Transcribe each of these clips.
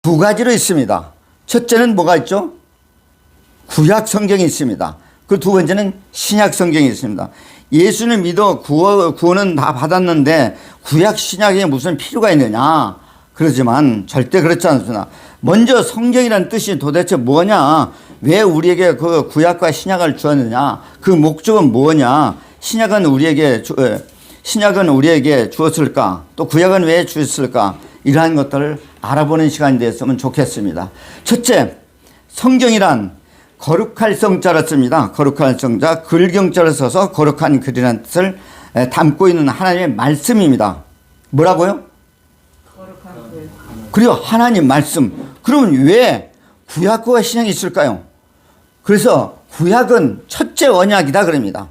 두 가지로 있습니다. 첫째는 뭐가 있죠? 구약 성경이 있습니다. 그 두 번째는 신약 성경이 있습니다. 예수를 믿어 구원은 다 받았는데 구약 신약에 무슨 필요가 있느냐? 그러지만 절대 그렇지 않습니다. 먼저 성경이라는 뜻이 도대체 뭐냐? 왜 우리에게 그 구약과 신약을 주었느냐? 그 목적은 뭐냐? 신약은 우리에게 주었을까? 또 구약은 왜 주었을까? 이러한 것들을 알아보는 시간이 됐으면 좋겠습니다. 첫째, 성경이란 거룩할 성자를 씁니다. 거룩할 성자, 글경자를 써서 거룩한 글이라는 뜻을 담고 있는 하나님의 말씀입니다. 뭐라고요? 거룩한 글. 그리고 하나님 말씀. 그러면 왜 구약과 신약이 있을까요? 그래서 구약은 첫째 언약이다 그럽니다.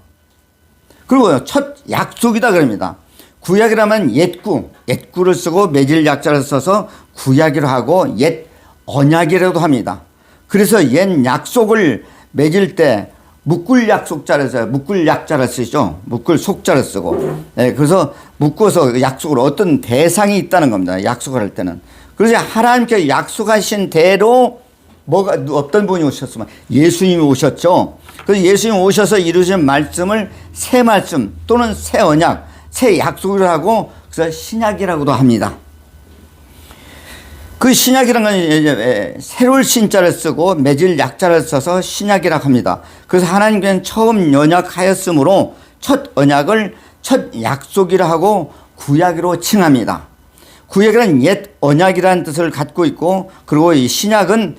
그리고 첫 약속이다 그럽니다. 구약이라면 옛구를 쓰고 매질 약자를 써서 구약이라고 하고 옛 언약이라고도 합니다. 그래서 옛 약속을 맺을 때 묶을 약속자를 써요. 묶을 약자를 쓰죠. 묶을 속자를 쓰고. 그래서 묶어서 약속을 어떤 대상이 있다는 겁니다. 약속을 할 때는. 그래서 하나님께 약속하신 대로 어떤 분이 오셨으면 예수님이 오셨죠. 그래서 예수님이 오셔서 이루신 말씀을 새 말씀 또는 새 언약, 새 약속을 하고 그래서 신약이라고도 합니다. 그 신약이라는 건 새로운 신자를 쓰고 맺을 약자를 써서 신약이라고 합니다. 그래서 하나님께는 처음 언약하였으므로 첫 언약을 첫 약속이라 하고 구약으로 칭합니다. 구약이란 옛 언약이라는 뜻을 갖고 있고 그리고 이 신약은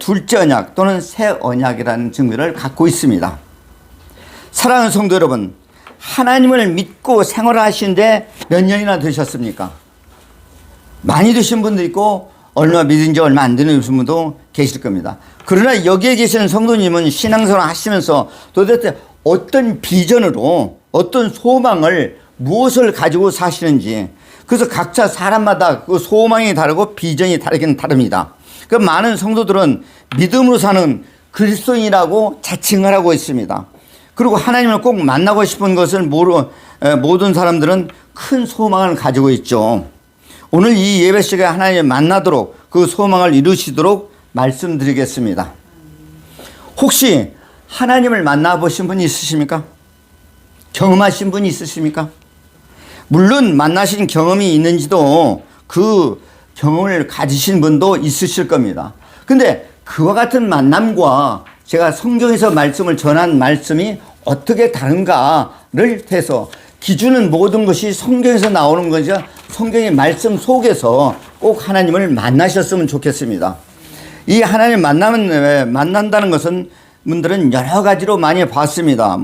둘째 언약 또는 새 언약이라는 증거를 갖고 있습니다. 사랑하는 성도 여러분, 하나님을 믿고 생활하시는데 몇 년이나 되셨습니까? 많이 되신 분도 있고 얼마 믿은 지 얼마 안 되는 분도 계실 겁니다. 그러나 여기에 계시는 성도님은 신앙생활 하시면서 도대체 어떤 비전으로 어떤 소망을 무엇을 가지고 사시는지, 그래서 각자 사람마다 그 소망이 다르고 비전이 다르긴 다릅니다. 그 많은 성도들은 믿음으로 사는 그리스도인이라고 자칭을 하고 있습니다. 그리고 하나님을 꼭 만나고 싶은 것을 모든 사람들은 큰 소망을 가지고 있죠. 오늘 이 예배 시간에 하나님을 만나도록 그 소망을 이루시도록 말씀드리겠습니다. 혹시 하나님을 만나보신 분이 있으십니까? 경험하신 분이 있으십니까? 물론 만나신 경험이 있는지도 그 경험을 가지신 분도 있으실 겁니다. 근데 그와 같은 만남과 제가 성경에서 말씀을 전한 말씀이 어떻게 다른가를 해서 기준은 모든 것이 성경에서 나오는 거죠. 성경의 말씀 속에서 꼭 하나님을 만나셨으면 좋겠습니다. 이 하나님 만난다는 것은 분들은 여러 가지로 많이 봤습니다.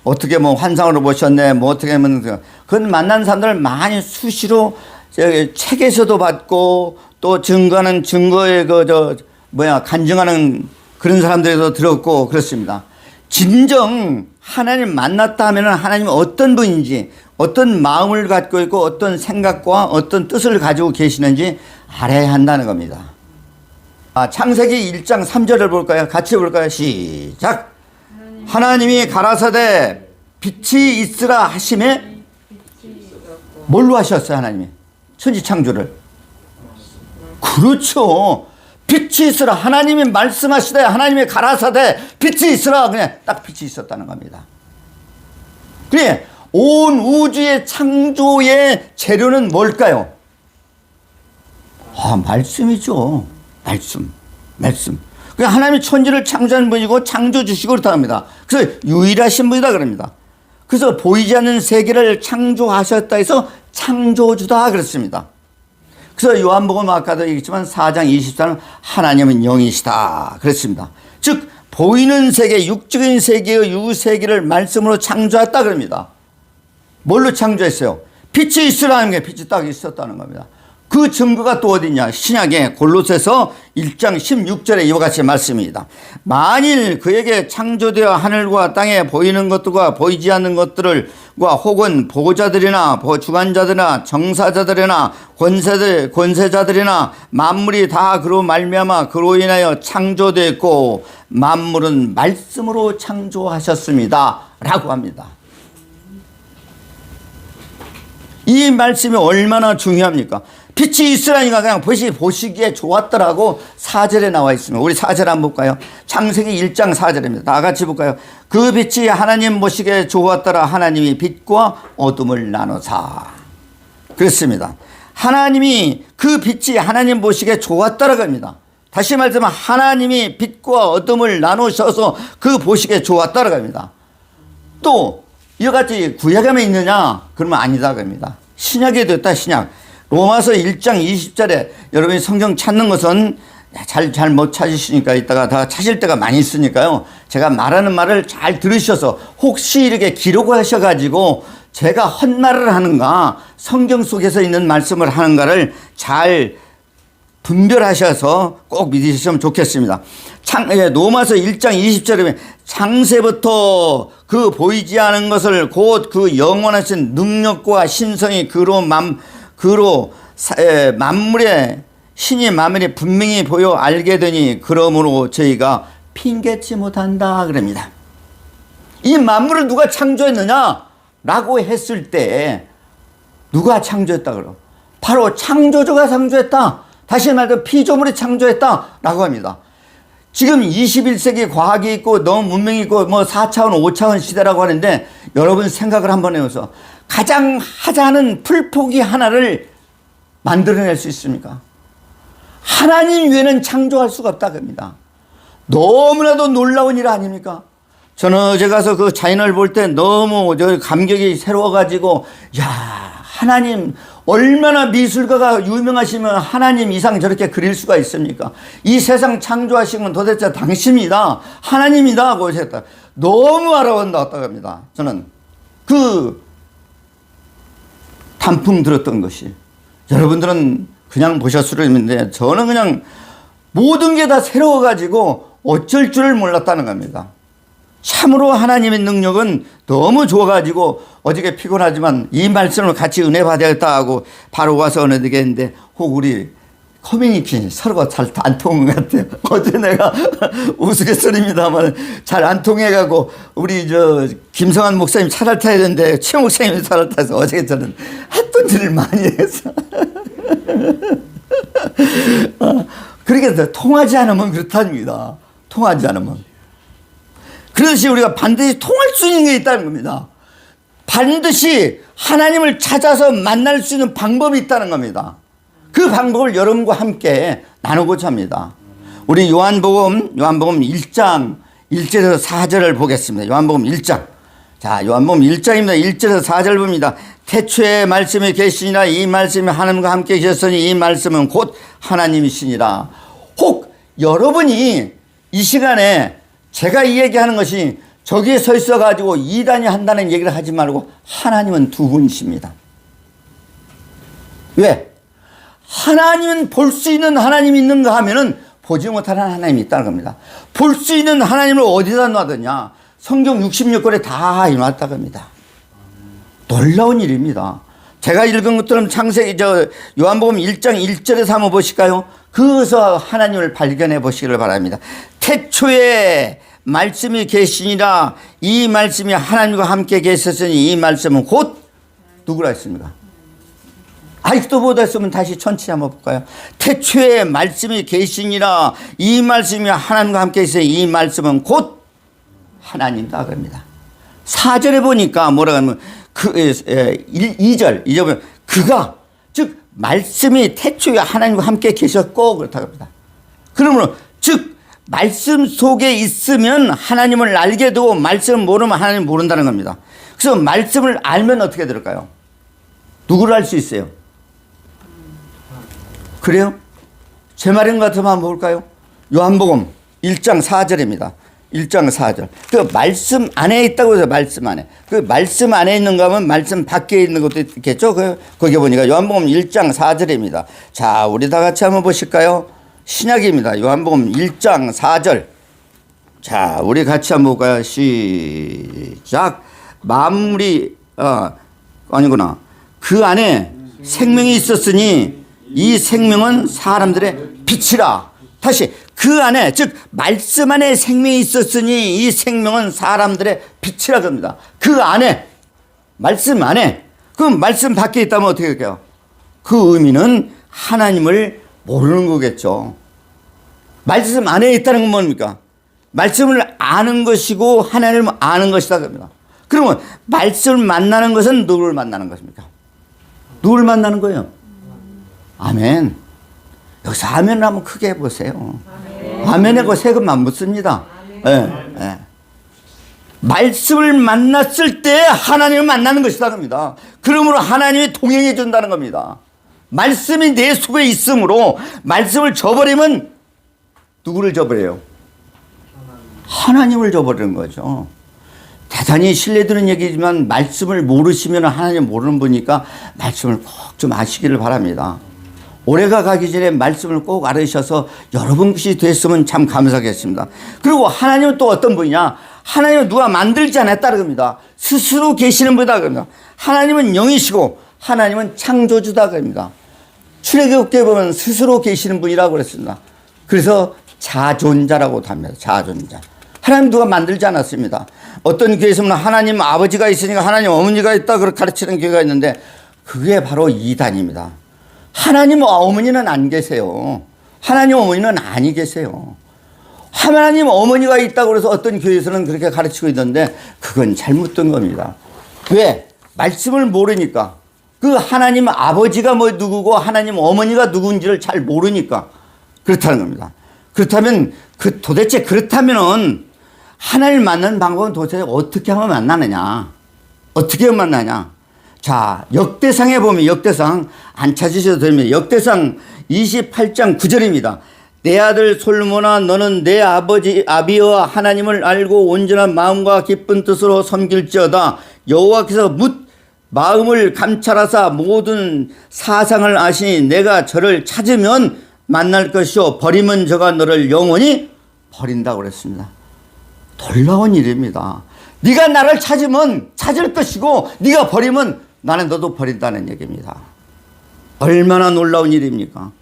어떻게 환상으로 보셨네, 어떻게 하면, 그건 만난 사람들 많이 수시로 책에서도 봤고, 또 증거에 간증하는 그런 사람들에서 들었고, 그렇습니다. 진정 하나님 만났다 하면 하나님이 어떤 분인지, 어떤 마음을 갖고 있고, 어떤 생각과 어떤 뜻을 가지고 계시는지 알아야 한다는 겁니다. 창세기 1장 3절을 볼까요? 같이 볼까요? 시작. 하나님이 가라사대 빛이 있으라 하심에 뭘로 하셨어요? 하나님이 천지창조를. 그렇죠. 빛이 있으라. 하나님이 말씀하시되 하나님이 가라사대 빛이 있으라. 그냥 딱 빛이 있었다는 겁니다. 그래, 온 우주의 창조의 재료는 뭘까요? 말씀이죠. 말씀. 그냥 하나님이 천지를 창조한 분이고 창조주시고 그렇다 합니다. 그래서 유일하신 분이다 그럽니다. 그래서 보이지 않는 세계를 창조하셨다 해서 창조주다 그렇습니다. 그래서 요한복음 아까도 얘기했지만 4장 24는 하나님은 영이시다 그랬습니다. 즉 보이는 세계, 육적인 세계의 유세계를 말씀으로 창조했다 그럽니다. 뭘로 창조했어요? 빛이 있으라는 게 빛이 딱 있었다는 겁니다. 그 증거가 또 어디냐? 신약의 골로새서 1장 16절에 이와 같이 말씀입니다. 만일 그에게 창조되어 하늘과 땅에 보이는 것들과 보이지 않는 것들과 혹은 보호자들이나 주관자들이나 정사자들이나 권세자들이나 만물이 다 그로 말미암아 그로 인하여 창조되었고 만물은 말씀으로 창조하셨습니다 라고 합니다. 이 말씀이 얼마나 중요합니까? 빛이 있으라니까 그냥 보시기에 좋았더라고 4절에 나와 있습니다. 우리 4절 한번 볼까요? 창세기 1장 4절입니다. 다 같이 볼까요? 그 빛이 하나님 보시기에 좋았더라. 하나님이 빛과 어둠을 나누사. 그렇습니다. 하나님이 그 빛이 하나님 보시기에 좋았더라고 합니다. 다시 말하면 하나님이 빛과 어둠을 나누셔서 그 보시기에 좋았더라고 합니다. 또 이같이 구약에만 있느냐? 그러면 아니다 그럽니다. 신약에도 있다. 신약. 로마서 1장 20절에 여러분이 성경 찾는 것은 잘 못 찾으시니까 이따가 다 찾을 때가 많이 있으니까요. 제가 말하는 말을 잘 들으셔서 혹시 이렇게 기록하셔가지고 제가 헛말을 하는가 성경 속에서 있는 말씀을 하는가를 잘 분별하셔서 꼭 믿으시면 좋겠습니다. 로마서 1장 20절에 창세부터 그 보이지 않은 것을 곧 그 영원하신 능력과 신성이 그로 만물의 신이 만물이 분명히 보여 알게 되니 그러므로 저희가 핑계치 못한다 그럽니다. 이 만물을 누가 창조했느냐 라고 했을 때 누가 창조했다 그러? 바로 창조주가 창조했다. 다시 말해서 피조물이 창조했다 라고 합니다. 지금 21세기 과학이 있고 너무 문명이 있고 뭐 4차원 5차원 시대라고 하는데 여러분 생각을 한번 해보세요. 가장 하찮은 풀포기 하나를 만들어낼 수 있습니까? 하나님 외에는 창조할 수가 없다 그럽니다. 너무나도 놀라운 일 아닙니까? 저는 어제 가서 그 자연을 볼 때 너무 감격이 새로워가지고 야 하나님 얼마나 미술가가 유명하시면 하나님 이상 저렇게 그릴 수가 있습니까? 이 세상 창조하신 건 도대체 당신이다 하나님이다 하고 하셨다. 너무 알아본다고 합니다. 저는 그 단풍 들었던 것이 여러분들은 그냥 보셨을 텐데 저는 그냥 모든 게 다 새로워가지고 어쩔 줄을 몰랐다는 겁니다. 참으로 하나님의 능력은 너무 좋아가지고 어저께 피곤하지만 이 말씀을 같이 은혜 받아야겠다 하고 바로 와서 은혜 드리겠는데 혹 우리 커뮤니티 서로가 잘 안 통한 것 같아요. 어제 내가 우스갯소리입니다만 잘 안 통해가고 우리 김성환 목사님 차를 타야 되는데 최 목사님이 차를 타서 어저께 저는 했던 일을 많이 했어. 그렇게 통하지 않으면 그렇답니다. 통하지 않으면. 그렇듯이 우리가 반드시 통할 수 있는 게 있다는 겁니다. 반드시 하나님을 찾아서 만날 수 있는 방법이 있다는 겁니다. 그 방법을 여러분과 함께 나누고자 합니다. 우리 요한복음 1장 1절에서 4절을 보겠습니다. 요한복음 1장. 자, 요한복음 1장입니다. 1절에서 4절 봅니다. 태초에 말씀이 계시니라 이 말씀이 하나님과 함께 계셨으니 이 말씀은 곧 하나님이시니라. 혹 여러분이 이 시간에 제가 이 얘기하는 것이 저기에 서 있어가지고 이단이 한다는 얘기를 하지 말고 하나님은 두 분이십니다. 왜? 하나님은 볼 수 있는 하나님이 있는가 하면은 보지 못하는 하나님이 있다는 겁니다. 볼 수 있는 하나님을 어디다 놔뒀냐? 성경 66권에 다 해놨다고 합니다. 놀라운 일입니다. 제가 읽은 것처럼 창세기 요한복음 1장 1절에서 한번 보실까요? 그것서 하나님을 발견해 보시기를 바랍니다. 태초에 말씀이 계시니라 이 말씀이 하나님과 함께 계셨으니 이 말씀은 곧 누구라 했습니까? 아직도 못했으면 다시 천천히 한번 볼까요? 태초에 말씀이 계시니라 이 말씀이 하나님과 함께 있으니 이 말씀은 곧 하나님이다 그럽니다. 4절에 보니까 뭐라고 하면 2절 보면 그가 즉 말씀이 태초에 하나님과 함께 계셨고 그렇다고 합니다. 그러므로 즉 말씀 속에 있으면 하나님을 알게 되고 말씀을 모르면 하나님을 모른다는 겁니다. 그래서 말씀을 알면 어떻게 될까요? 누구를 알 수 있어요? 그래요? 제 말인 것 같으면 한번 볼까요? 요한복음 1장 4절입니다. 1장 4절. 그 말씀 안에 있다고 해서 말씀 안에. 그 말씀 안에 있는가 하면 말씀 밖에 있는 것도 있겠죠? 거기 보니까 요한복음 1장 4절입니다. 자, 우리 다 같이 한번 보실까요? 신약입니다. 요한복음 1장 4절. 자, 우리 같이 한번 볼까요? 시작. 만물이, 아니구나. 그 안에 생명이 있었으니 이 생명은 사람들의 빛이라. 다시 그 안에 즉 말씀 안에 생명이 있었으니 이 생명은 사람들의 빛이라 합니다. 그 안에 말씀 안에 그 말씀 밖에 있다면 어떻게 할까요? 그 의미는 하나님을 모르는 거겠죠. 말씀 안에 있다는 건 뭡니까? 말씀을 아는 것이고 하나님을 아는 것이다 그럽니다. 그러면 말씀을 만나는 것은 누구를 만나는 것입니까? 누구를 만나는 거예요? 아멘. 여기서 아멘을 한번 크게 해보세요. 아멘에 그 세금 안 묻습니다. 예, 예. 말씀을 만났을 때 하나님을 만나는 것이다 겁니다. 그러므로 하나님이 동행해 준다는 겁니다. 말씀이 내 속에 있으므로 말씀을 저버리면 누구를 저버려요? 하나님을 저버리는 거죠. 대단히 신뢰드는 얘기지만 말씀을 모르시면 하나님 모르는 분이니까 말씀을 꼭 좀 아시기를 바랍니다. 올해가 가기 전에 말씀을 꼭 알으셔서 여러분 것이 됐으면 참 감사하겠습니다. 그리고 하나님은 또 어떤 분이냐? 하나님은 누가 만들지 않았다 그럽니다. 스스로 계시는 분이다 그럽니다. 하나님은 영이시고 하나님은 창조주다 그럽니다. 출애굽기에 보면 스스로 계시는 분이라고 그랬습니다. 그래서 자존자라고 합니다. 자존자. 하나님 누가 만들지 않았습니다. 어떤 교회에서는 하나님 아버지가 있으니까 하나님 어머니가 있다 그렇게 가르치는 교회가 있는데 그게 바로 이단입니다. 하나님 어머니는 안 계세요. 하나님 어머니는 아니 계세요. 하나님 어머니가 있다고 해서 어떤 교회에서는 그렇게 가르치고 있는데 그건 잘못된 겁니다. 왜? 말씀을 모르니까. 그 하나님 아버지가 뭐 누구고 하나님 어머니가 누군지를 잘 모르니까 그렇다는 겁니다. 그렇다면 도대체 그렇다면은 하나님을 만나는 방법은 도대체 어떻게 하면 만나느냐? 어떻게 하면 만나냐? 자, 역대상에 보면 역대상 안 찾으셔도 됩니다. 역대상 28장 9절입니다. 내 아들 솔로몬아 너는 내 아버지 아비와 하나님을 알고 온전한 마음과 기쁜 뜻으로 섬길지어다. 여호와께서 묻 마음을 감찰하사 모든 사상을 아시니 내가 저를 찾으면 만날 것이요 버리면 저가 너를 영원히 버린다고 그랬습니다. 놀라운 일입니다. 네가 나를 찾으면 찾을 것이고 네가 버리면 나는 너도 버린다는 얘기입니다. 얼마나 놀라운 일입니까?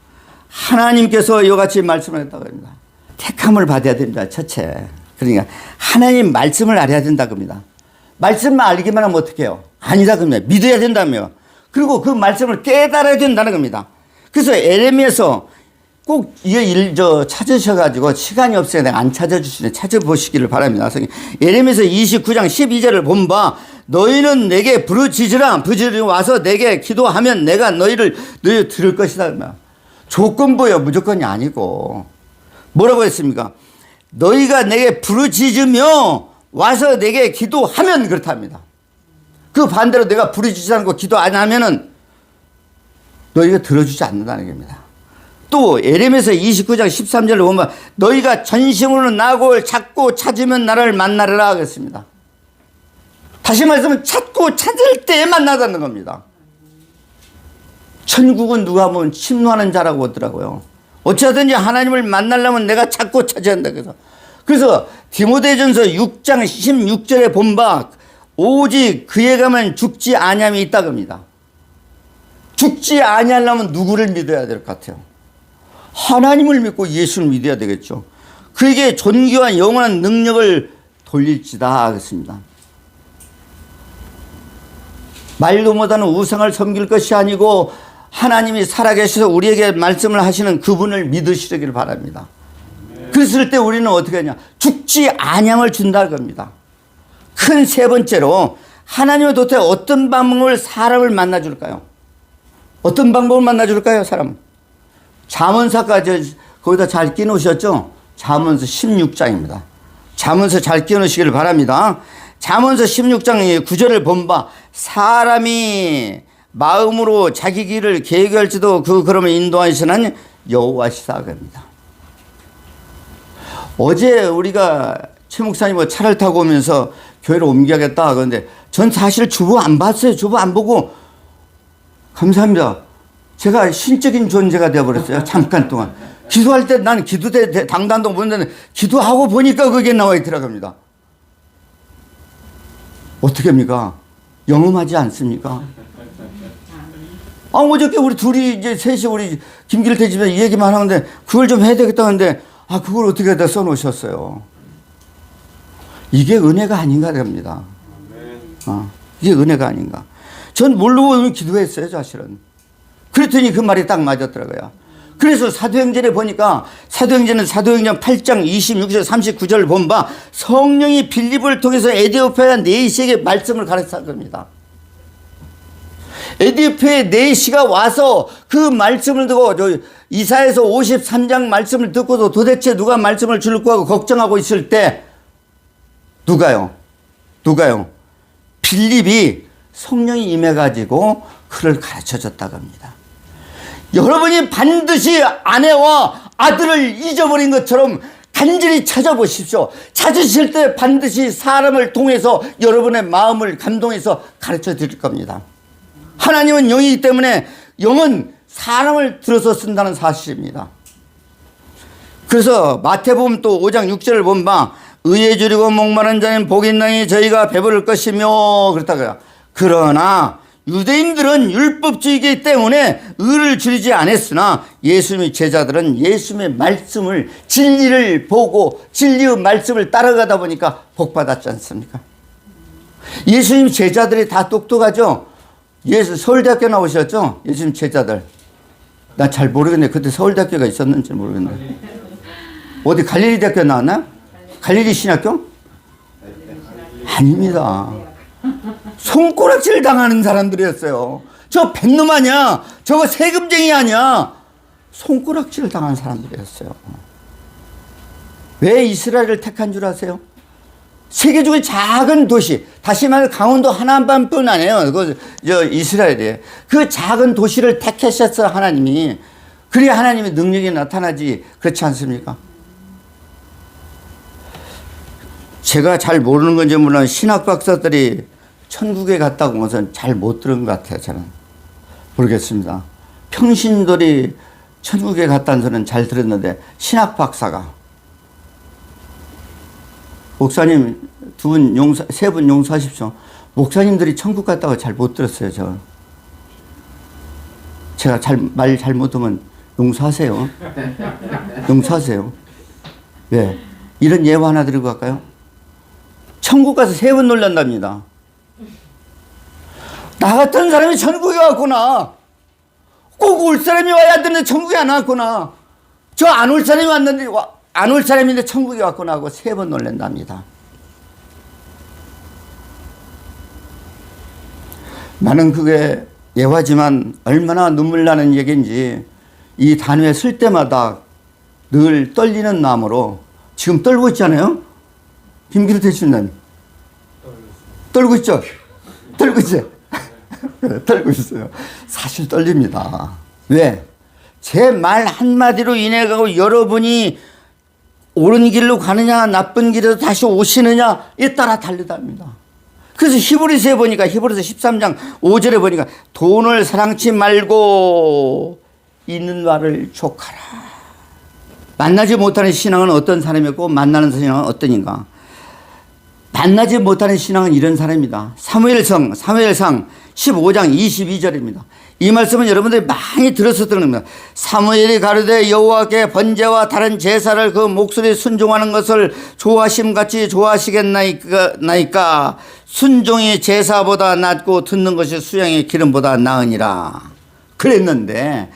하나님께서 이같이 말씀을 했다고 합니다. 택함을 받아야 된다. 첫째. 그러니까 하나님 말씀을 알아야 된다 겁니다. 말씀만 알기만 하면 어떻게 해요? 아니다 겁니다. 믿어야 된다며. 그리고 그 말씀을 깨달아야 된다는 겁니다. 그래서 에레미야서 꼭 이게 찾으셔가지고 시간이 없어요. 내가 안 찾아주시네. 찾아보시기를 바랍니다. 에레미야서 29장 12절을 본바 너희는 내게 부르짖으라. 부르짖으라 와서 내게 기도하면 내가 너희 들을 것이다. 조건부예요. 무조건이 아니고. 뭐라고 했습니까? 너희가 내게 부르짖으며 와서 내게 기도하면 그렇답니다. 그 반대로 내가 부르짖지 않고 기도 안 하면은 너희가 들어주지 않는다는 겁니다. 또 에레미야서 29장 13절을 보면 너희가 전심으로 나를 찾고 찾으면 나를 만나리라 하겠습니다. 다시 말하면 찾고 찾을 때 만나다는 겁니다. 천국은 누가 보면 침노하는 자라고 하더라고요. 어찌하든지 하나님을 만나려면 내가 찾고 찾아야 한다. 그래서 디모데전서 6장 16절에 본바 오직 그에 가면 죽지 아니함이 있다 겁니다. 죽지 아니하려면 누구를 믿어야 될 것 같아요? 하나님을 믿고 예수를 믿어야 되겠죠. 그에게 존귀와 영원한 능력을 돌릴지다 하겠습니다. 말도 못하는 우상을 섬길 것이 아니고 하나님이 살아계셔서 우리에게 말씀을 하시는 그분을 믿으시길 바랍니다. 그랬을 때 우리는 어떻게 하냐? 죽지 아니함을 준다 겁니다. 큰 세 번째로 하나님은 도대체 어떤 방법을 사람을 만나줄까요? 어떤 방법을 만나줄까요? 사람. 잠언서까지 거기다 잘 끼놓으셨죠? 잠언서 16장입니다. 잠언서 잘 끼놓으시기를 바랍니다. 잠언서 16장 9절을 본바 사람이 마음으로 자기 길을 계획할지도 그러면 인도하시는 여호와시다 합니다. 어제 우리가 최 목사님 차를 타고 오면서 교회로 옮겨야겠다 하는데 전 사실 주보 안 봤어요. 주보 안 보고 감사합니다. 제가 신적인 존재가 되어버렸어요. 잠깐 동안. 기도할 때 나는 기도대 당단도 보는데 기도하고 보니까 그게 나와 있더라고요. 어떻게 합니까? 영험하지 않습니까? 어저께 우리 둘이 이제 셋이 우리 김길태 집에 이 얘기만 하는데 그걸 좀 해야 되겠다 하는데 그걸 어떻게 다 써놓으셨어요. 이게 은혜가 아닌가 됩니다. 이게 은혜가 아닌가. 전 모르고 기도했어요, 사실은. 그랬더니 그 말이 딱 맞았더라고요. 그래서 사도행전에 보니까 사도행전 8장 26절 39절 본바 성령이 빌립을 통해서 에디오피아 네시에게 말씀을 가르쳤을 겁니다. 에디오피아 네시가 와서 그 말씀을 듣고 이사야서 53장 말씀을 듣고도 도대체 누가 말씀을 줄 거고 걱정하고 있을 때 누가요? 빌립이 성령이 임해가지고 그를 가르쳐줬다고 합니다. 여러분이 반드시 아내와 아들을 잊어버린 것처럼 간절히 찾아보십시오. 찾으실 때 반드시 사람을 통해서 여러분의 마음을 감동해서 가르쳐 드릴 겁니다. 하나님은 영이기 때문에 영은 사람을 들어서 쓴다는 사실입니다. 그래서 마태복음 또 5장 6절을 본바 의에 줄이고 목마른 자는 복이 있나니 저희가 배부를 것이며 그렇다고요. 그러나 유대인들은 율법주의이기 때문에 의를 줄이지 않았으나 예수님의 제자들은 예수님의 말씀을 진리를 보고 진리의 말씀을 따라가다 보니까 복받았지 않습니까? 예수님 제자들이 다 똑똑하죠? 서울대학교 나오셨죠? 예수님 제자들. 나 잘 모르겠네. 그때 서울대학교가 있었는지 모르겠네. 어디 갈릴리 대학교 나왔나? 갈릴리 신학교? 아닙니다. 손가락질 당하는 사람들이었어요. 저 뱃놈 아니야. 저거 세금쟁이 아니야. 손가락질 당한 사람들이었어요. 왜 이스라엘을 택한 줄 아세요? 세계 중에 작은 도시, 다시 말해 강원도 하나만뿐 아니에요. 이스라엘이에요. 그 작은 도시를 택하셨어요, 하나님이. 그래야 하나님의 능력이 나타나지. 그렇지 않습니까? 제가 잘 모르는 건지 몰라도 신학 박사들이 천국에 갔다고 해서 잘 못 들은 것 같아요. 저는 모르겠습니다. 평신들이 천국에 갔다는 소리는 잘 들었는데 신학 박사가 목사님 세 분 용서하십시오. 목사님들이 천국 갔다고 잘 못 들었어요. 제가 말 잘못하면 용서하세요. 용서하세요. 왜? 이런 예화 하나 드리고 갈까요? 천국 가서 3번 놀란답니다. 나 같은 사람이 천국에 왔구나. 꼭 올 사람이 와야 되는데 천국에 안 왔구나. 저 안 올 사람이 왔는데 안 올 사람인데 천국에 왔구나 하고 3번 놀란답니다. 나는 그게 예화지만 얼마나 눈물 나는 얘기인지 이 단어에 쓸 때마다 늘 떨리는 마음으로 지금 떨고 있잖아요. 김기루 대신님 떨고 있죠? 떨고 있죠? 떨고 있어요. 사실 떨립니다. 왜? 제 말 한마디로 인해 가고 여러분이 옳은 길로 가느냐 나쁜 길에서 다시 오시느냐에 따라 다르답니다. 그래서 히브리서에 보니까 히브리서 13장 5절에 보니까 돈을 사랑치 말고 있는 바를 족하라. 만나지 못하는 신앙은 어떤 사람이었고 만나는 신앙은 어떠인가? 만나지 못하는 신앙은 이런 사람입니다. 사무엘상 15장 22절입니다. 이 말씀은 여러분들이 많이 들어서 듣는 겁니다. 사무엘이 가로되 여호와께 번제와 다른 제사를 그 목소리에 순종하는 것을 좋아하심같이 좋아하시겠나이까 순종이 제사보다 낫고 듣는 것이 수양의 기름보다 나으니라 그랬는데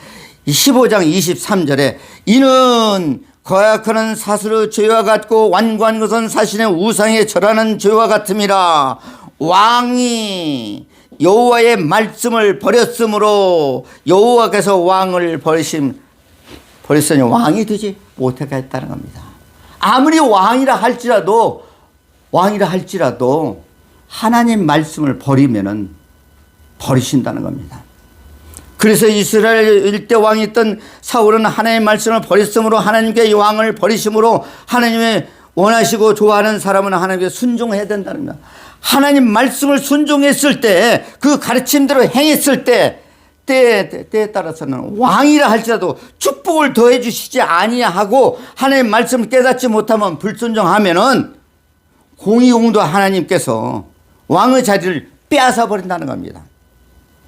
15장 23절에 이는 거약하는 사슬의 죄와 같고 완고한 것은 사신의 우상에 절하는 죄와 같음이라. 왕이 여호와의 말씀을 버렸으므로 여호와께서 왕을 버렸으니 왕이 되지 못하게 했다는 겁니다. 아무리 왕이라 할지라도 하나님 말씀을 버리면은 버리신다는 겁니다. 그래서 이스라엘 일대 왕이었던 사울은 하나님의 말씀을 버렸으므로 하나님께 왕을 버리심으로 하나님의 원하시고 좋아하는 사람은 하나님께 순종해야 된다는 겁니다. 하나님 말씀을 순종했을 때 그 가르침대로 행했을 때 때에 따라서는 왕이라 할지라도 축복을 더해 주시지 아니하고 하나님 말씀을 깨닫지 못하면 불순종하면은 공의공도 하나님께서 왕의 자리를 빼앗아 버린다는 겁니다.